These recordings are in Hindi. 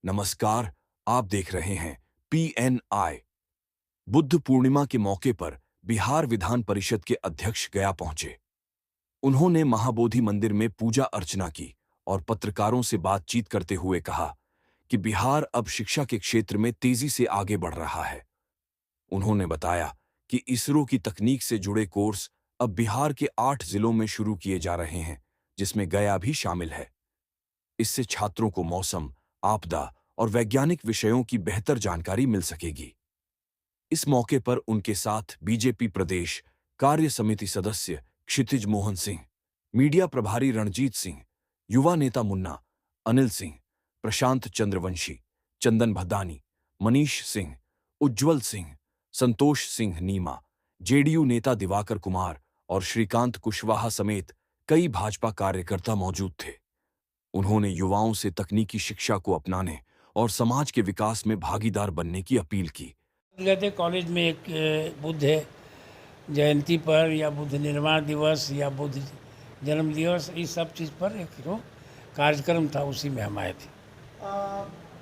नमस्कार, आप देख रहे हैं PNI। बुद्ध पूर्णिमा के मौके पर बिहार विधान परिषद के अध्यक्ष गया पहुंचे। उन्होंने महाबोधि मंदिर में पूजा अर्चना की और पत्रकारों से बातचीत करते हुए कहा कि बिहार अब शिक्षा के क्षेत्र में तेजी से आगे बढ़ रहा है। उन्होंने बताया कि इसरो की तकनीक से जुड़े कोर्स अब बिहार के 8 जिलों में शुरू किए जा रहे हैं, जिसमें गया भी शामिल है। इससे छात्रों को मौसम, आपदा और वैज्ञानिक विषयों की बेहतर जानकारी मिल सकेगी। इस मौके पर उनके साथ बीजेपी प्रदेश कार्य समिति सदस्य क्षितिज मोहन सिंह, मीडिया प्रभारी रणजीत सिंह, युवा नेता मुन्ना, अनिल सिंह, प्रशांत चंद्रवंशी, चंदन भदानी, मनीष सिंह, उज्ज्वल सिंह, संतोष सिंह नीमा, जेडीयू नेता दिवाकर कुमार और श्रीकांत कुशवाहा समेत कई भाजपा कार्यकर्ता मौजूद थे। उन्होंने युवाओं से तकनीकी शिक्षा को अपनाने और समाज के विकास में भागीदार बनने की अपील की। गए थे कॉलेज में एक बुद्ध जयंती पर या बुद्ध निर्माण दिवस या बुद्ध जन्म दिवस, इस सब चीज़ पर एक कार्यक्रम था, उसी में हम आए थे।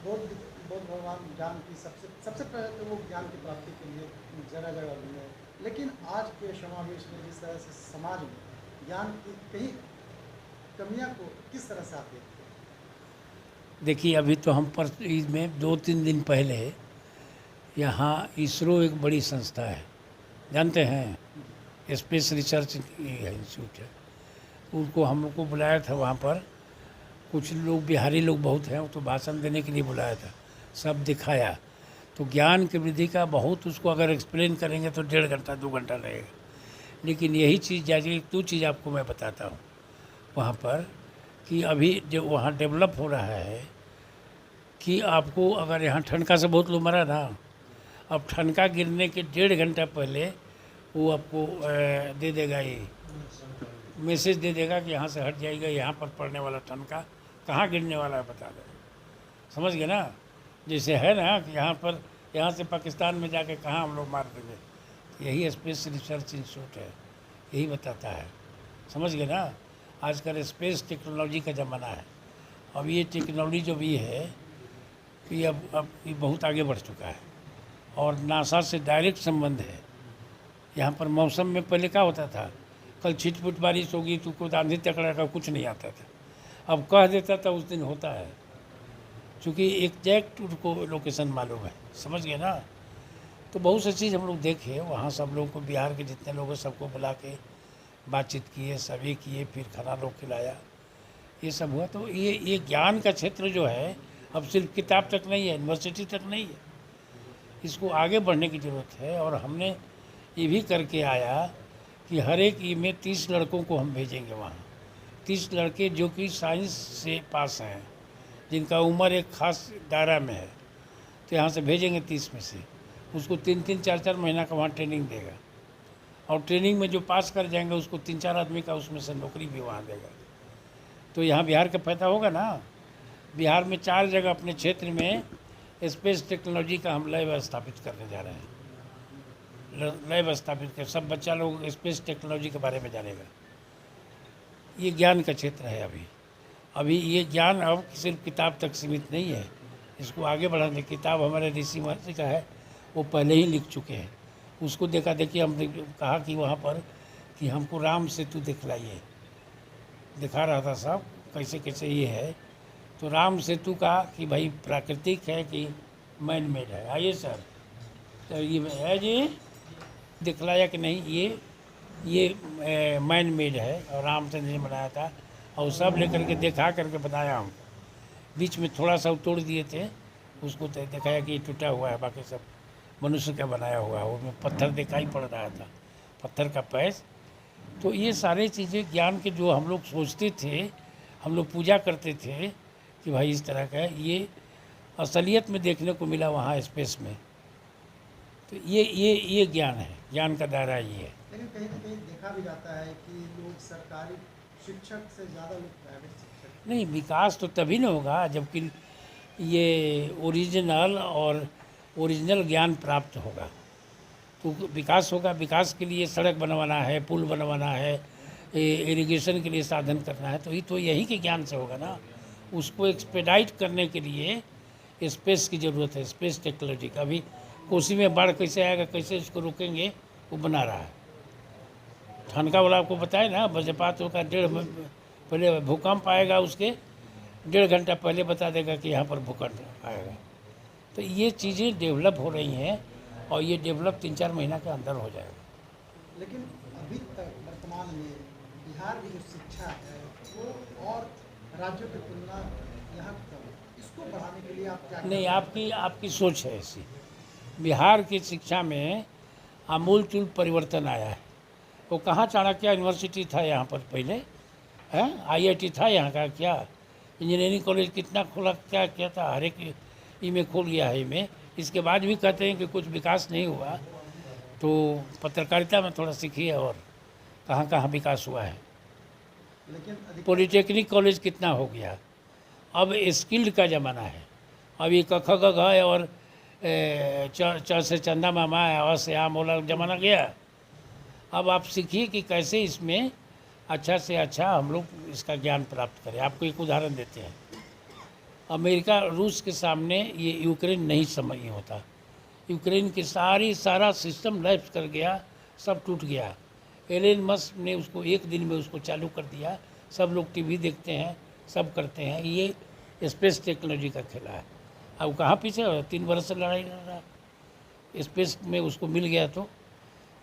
बुद्ध बुद्ध भगवान ज्ञान की सबसे सबसे पहले तो वो ज्ञान की प्राप्ति के लिए जगह जगह घूमे, लेकिन आज के समावेश में जिस तरह से समाज में ज्ञान की कई कमियां को किस तरह से आप देखते हैं? देखिए, अभी तो हम पर इसमें 2-3 दिन पहले यहाँ इसरो एक बड़ी संस्था है, जानते हैं, स्पेस रिसर्च इंस्टीट्यूट है। उनको हम लोग को बुलाया था वहाँ पर। कुछ लोग बिहारी लोग बहुत हैं, वो तो भाषण देने के लिए बुलाया था, सब दिखाया। तो ज्ञान की वृद्धि का बहुत, उसको अगर एक्सप्लेन करेंगे तो 1.5 घंटा 2 घंटा लगेगा। लेकिन यही चीज़ जैसे 2 चीज़ आपको मैं बताता हूँ वहाँ पर, कि अभी जो वहाँ डेवलप हो रहा है कि आपको, अगर यहाँ ठनका से बहुत लोग मरा ना, अब ठनका गिरने के 1.5 घंटा पहले वो आपको दे देगा, ये मैसेज दे देगा कि यहाँ से हट जाएगा, यहाँ पर पड़ने वाला ठनका कहाँ गिरने वाला है बता देगा। समझ गए ना? जैसे है ना कि यहाँ से पाकिस्तान में जाके कहाँ हम लोग मार देंगे। यही स्पेस रिसर्च इंस्टीट्यूट है, यही बताता है। समझ गए ना? आजकल स्पेस टेक्नोलॉजी का ज़माना है। अब ये टेक्नोलॉजी जो भी है कि अब ये बहुत आगे बढ़ चुका है और नासा से डायरेक्ट संबंध है। यहाँ पर मौसम में पहले क्या होता था, कल छिटपुट बारिश होगी तो कुछ आंधी तकड़ा का कुछ नहीं आता था, अब कह देता था उस दिन होता है, क्योंकि एग्जैक्ट उनको लोकेशन मालूम है। समझ गए ना? तो बहुत सी चीज़ हम लोग देखे वहाँ, सब लोगों को, बिहार के जितने लोग हैं सबको बुला के बातचीत किए, सभी किए, फिर खाना लोग खिलाया, ये सब हुआ। तो ये ज्ञान का क्षेत्र जो है अब सिर्फ किताब तक नहीं है, यूनिवर्सिटी तक नहीं है, इसको आगे बढ़ने की ज़रूरत है। और हमने ये भी करके आया कि हर एक में 30 लड़कों को हम भेजेंगे वहाँ। 30 लड़के जो कि साइंस से पास हैं, जिनका उम्र एक ख़ास दायरा में है, तो यहाँ से भेजेंगे 30 में से। उसको 3-3, 4-4 महीना का वहाँ ट्रेनिंग देगा, और ट्रेनिंग में जो पास कर जाएंगे उसको 3-4 आदमी का उसमें से नौकरी भी वहाँ देगा। तो यहाँ बिहार का फायदा होगा ना। बिहार में 4 जगह अपने क्षेत्र में स्पेस टेक्नोलॉजी का हम लैब स्थापित करने जा रहे हैं। लैब स्थापित कर सब बच्चा लोग स्पेस टेक्नोलॉजी के बारे में जानेगा। ये ज्ञान का क्षेत्र है। अभी ये ज्ञान अब सिर्फ किताब तक सीमित नहीं है, इसको आगे बढ़ाने। किताब हमारे ऋषि महर्षि का है, वो पहले ही लिख चुके हैं। उसको देखा देखी हमने कहा कि वहाँ पर कि हमको राम सेतु दिखलाइए, दिखा रहा था साहब कैसे कैसे ये है। तो राम सेतु का कि भाई प्राकृतिक है कि मैन मेड है। आइए सर, तो ये है जी, दिखलाया कि नहीं, ये मैन मेड है और रामचंद्र ने बनाया था, और सब लेकर के दिखा करके बताया हमको। बीच में थोड़ा सा तोड़ दिए थे, उसको दिखाया कि ये टूटा हुआ है, बाकी सब मनुष्य का बनाया हुआ है। उसमें पत्थर दिखाई पड़ रहा था, पत्थर का पैस। तो ये सारी चीज़ें ज्ञान के जो हम लोग सोचते थे, हम लोग पूजा करते थे कि भाई इस तरह का है, ये असलियत में देखने को मिला वहाँ स्पेस में। तो ये ज्ञान है, ज्ञान का दायरा ये है। लेकिन कहीं ना कहीं देखा भी जाता है कि लोग सरकारी शिक्षक से ज़्यादा लोग प्राइवेट शिक्षक। नहीं, विकास तो तभी नहीं होगा जबकि ये ओरिजिनल ज्ञान प्राप्त होगा तो विकास होगा। विकास के लिए सड़क बनवाना है, पुल बनवाना है, इरिगेशन के लिए साधन करना है, तो ये तो यही के ज्ञान से होगा ना। उसको एक्सपेडाइट करने के लिए स्पेस की ज़रूरत है, स्पेस टेक्नोलॉजी का। अभी कोसी में बाढ़ कैसे आएगा, कैसे इसको रोकेंगे, वो बना रहा है। ठनका वाला आपको बताया ना, वज्रपात होगा पहले भूकंप आएगा, उसके 1.5 घंटा पहले बता देगा कि यहाँ पर भूकंप आएगा। तो ये चीज़ें डेवलप हो रही हैं और ये डेवलप 3-4 महीना के अंदर हो जाएगा। लेकिन अभी तक वर्तमान में बिहार की जो शिक्षा है वो और राज्यों की तुलना यहाँ कम, इसको बढ़ाने के लिए आप क्या नहीं, आपकी सोच है ऐसी। बिहार की शिक्षा में आमूलचूल परिवर्तन आया है। वो कहाँ चाणक्य यूनिवर्सिटी था यहाँ पर पहले, है IIT था यहाँ का, क्या इंजीनियरिंग कॉलेज कितना खोला, क्या क्या था, हर एक ई में खोल गया है। में इसके बाद भी कहते हैं कि कुछ विकास नहीं हुआ। तो पत्रकारिता में थोड़ा सीखिए और कहाँ कहाँ विकास हुआ है। लेकिन पॉलिटेक्निक कॉलेज कितना हो गया। अब स्किल्ड का ज़माना है। अब ये क ख ग घ है और च से चंदा मामा है, अ से आम वाला ज़माना गया। अब आप सीखिए कि कैसे इसमें अच्छा से अच्छा हम लोग इसका ज्ञान प्राप्त करें। आपको एक उदाहरण देते हैं। अमेरिका रूस के सामने ये यूक्रेन नहीं समझ होता। यूक्रेन की सारा सिस्टम लैप्स कर गया, सब टूट गया। एलन मस्क ने उसको 1 दिन में उसको चालू कर दिया। सब लोग टीवी देखते हैं, सब करते हैं। ये स्पेस टेक्नोलॉजी का खेला है। अब कहाँ पीछे हो, 3 वर्ष से लड़ाई लड़ रहा है। स्पेस में उसको मिल गया तो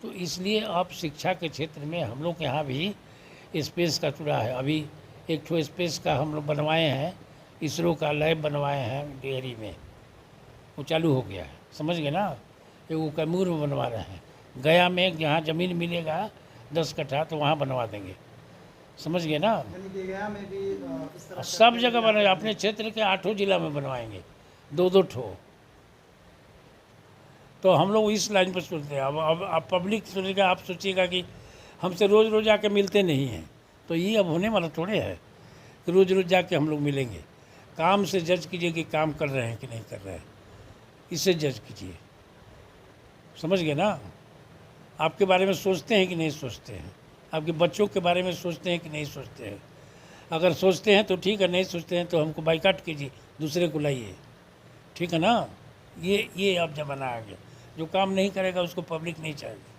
इसलिए अब शिक्षा के क्षेत्र में हम लोग यहाँ भी स्पेस का चुरा है। अभी एक ठो स्पेस का हम लोग बनवाए हैं, इसरो का लैब बनवाए हैं डेहरी में, वो चालू हो गया है। समझ गए ना। वो कैमूर में बनवा रहे हैं, गया में जहाँ ज़मीन मिलेगा 10 कट्ठा तो वहाँ बनवा देंगे। समझ गए ना। यानी कि गया में भी इस तरह सब जगह बने, अपने क्षेत्र के 8 जिला में बनवाएंगे, 2-2 ठो। तो हम लोग इस लाइन पर सोचते हैं। अब पब्लिक सोचेगा, आप सोचिएगा कि हमसे रोज़ रोज़ आके मिलते नहीं हैं, तो ये अब होने वाला थोड़े है कि रोज़ रोज़ जाके हम लोग मिलेंगे। काम से जज कीजिए कि काम कर रहे हैं कि नहीं कर रहे हैं, इससे जज कीजिए। समझ गए ना। आपके बारे में सोचते हैं कि नहीं सोचते हैं, आपके बच्चों के बारे में सोचते हैं कि नहीं सोचते हैं। अगर सोचते हैं तो ठीक है, नहीं सोचते हैं तो हमको बाइकाट कीजिए, दूसरे को लाइए। ठीक है ना। ये अब ज़माना आ गया। जो काम नहीं करेगा उसको पब्लिक नहीं चाहेगी।